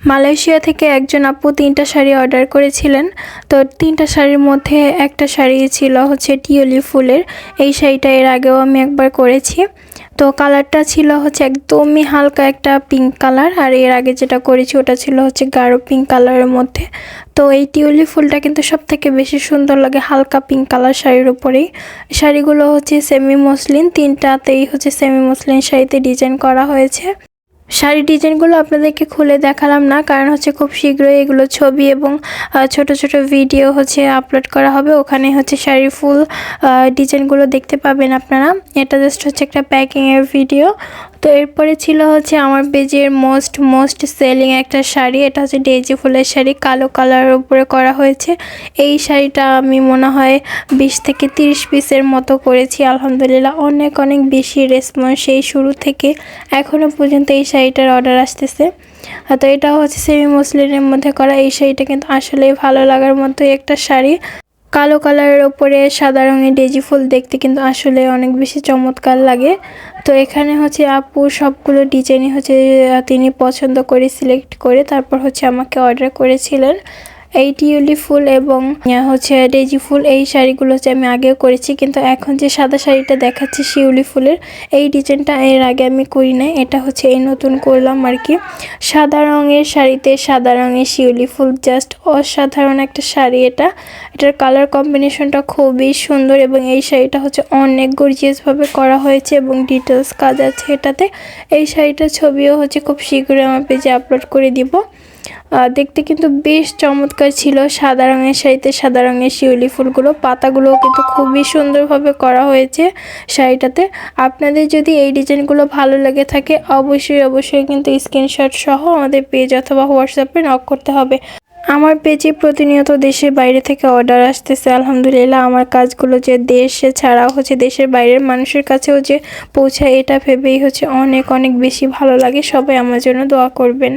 Malaysia থেকে একজন আপু ৩টা শাড়ি অর্ডার করেছিলেন। তো ৩টা শাড়ির মধ্যে একটা শাড়ি ছিল হচ্ছে টিউলি ফুলের। এই শাড়িটা এর আগেও আমি একবার করেছি। তো কালারটা ছিল হচ্ছে একদমই হালকা একটা পিঙ্ক কালার, আর এর আগে যেটা করেছি ওটা ছিল হচ্ছে গাঢ় পিঙ্ক কালারের মধ্যে। তো এই টিউলি ফুলটা কিন্তু সব থেকে বেশি সুন্দর লাগে হালকা পিঙ্ক কালার শাড়ির উপরেই। শাড়িগুলো হচ্ছে সেমি মসলিন, 3টাতেই হচ্ছে সেমি মসলিন শাড়িতে ডিজাইন করা হয়েছে। শাড়ির ডিজাইনগুলো আপনাদেরকে খুলে দেখালাম না, কারণ হচ্ছে খুব শীঘ্রই এগুলো ছবি এবং ছোট ছোট ভিডিও হচ্ছে আপলোড করা হবে। ওখানে হচ্ছে শাড়ির ফুল ডিজাইনগুলো দেখতে পাবেন আপনারা। এটা জাস্ট হচ্ছে একটা প্যাকিংয়ের ভিডিও। তো এরপরে ছিল হচ্ছে আমার পেজের মোস্ট সেলিং একটা শাড়ি। এটা হচ্ছে ডেইজি ফুলের শাড়ি, কালো কালারের উপরে করা হয়েছে। এই শাড়িটা আমি মনে হয় 20 থেকে 30 পিসের মতো করেছি। আলহামদুলিল্লাহ অনেক বেশি রেসপন্স সেই শুরু থেকে এখনও পর্যন্ত এই শাড়িটার অর্ডার আসতেছে। তো এটা হচ্ছে সেমি মসলিনের মধ্যে করা। এই শাড়িটা কিন্তু আসলেই ভালো লাগার মতোই একটা শাড়ি। কালো কালারের ওপরে সাদা রঙের ডেজি ফুল দেখতে কিন্তু আসলে অনেক বেশি চমৎকার লাগে। তো এখানে হচ্ছে আপু সবগুলো ডিজাইনই হচ্ছে তিনি পছন্দ করে সিলেক্ট করে তারপর হচ্ছে আমাকে অর্ডার করেছিলেন। এই টিউলি ফুল এবং হচ্ছে ডেজি ফুল এই শাড়িগুলো হচ্ছে আমি আগেও করেছি, কিন্তু এখন যে সাদা শাড়িটা দেখাচ্ছি শিউলি ফুলের, এই ডিজাইনটা এর আগে আমি করি নাই। এটা হচ্ছে এই নতুন করলাম আর কি। সাদা রঙের শাড়িতে সাদা রঙের শিউলি ফুল, জাস্ট অসাধারণ একটা শাড়ি। এটার কালার কম্বিনেশনটা খুবই সুন্দর এবং এই শাড়িটা হচ্ছে অনেক গর্জিয়াসভাবে করা হয়েছে এবং ডিটেলস কাজ আছে এটাতে। এই শাড়িটার ছবিও হচ্ছে খুব শীঘ্রই আমার পেজে আপলোড করে দিব। দেখতে কিন্তু বেশ চমৎকার ছিল। সাদা রঙের শাড়িতে সাদা রঙের শিউলি ফুলগুলো, পাতাগুলোও কিন্তু খুবই সুন্দরভাবে করা হয়েছে শাড়িটাতে। আপনাদের যদি এই ডিজাইনগুলো ভালো লেগে থাকে অবশ্যই কিন্তু স্ক্রিনশট সহ আমাদের পেজ অথবা হোয়াটসঅ্যাপে নক করতে হবে। আমার পেজে প্রতিনিয়ত দেশের বাইরে থেকে অর্ডার আসতেছে। আলহামদুলিল্লাহ আমার কাজগুলো যে দেশে ছাড়াও হচ্ছে দেশের বাইরের মানুষের কাছেও যে পৌঁছায়, এটা ভেবেই হচ্ছে অনেক বেশি ভালো লাগে। সবাই আমার জন্য দোয়া করবেন।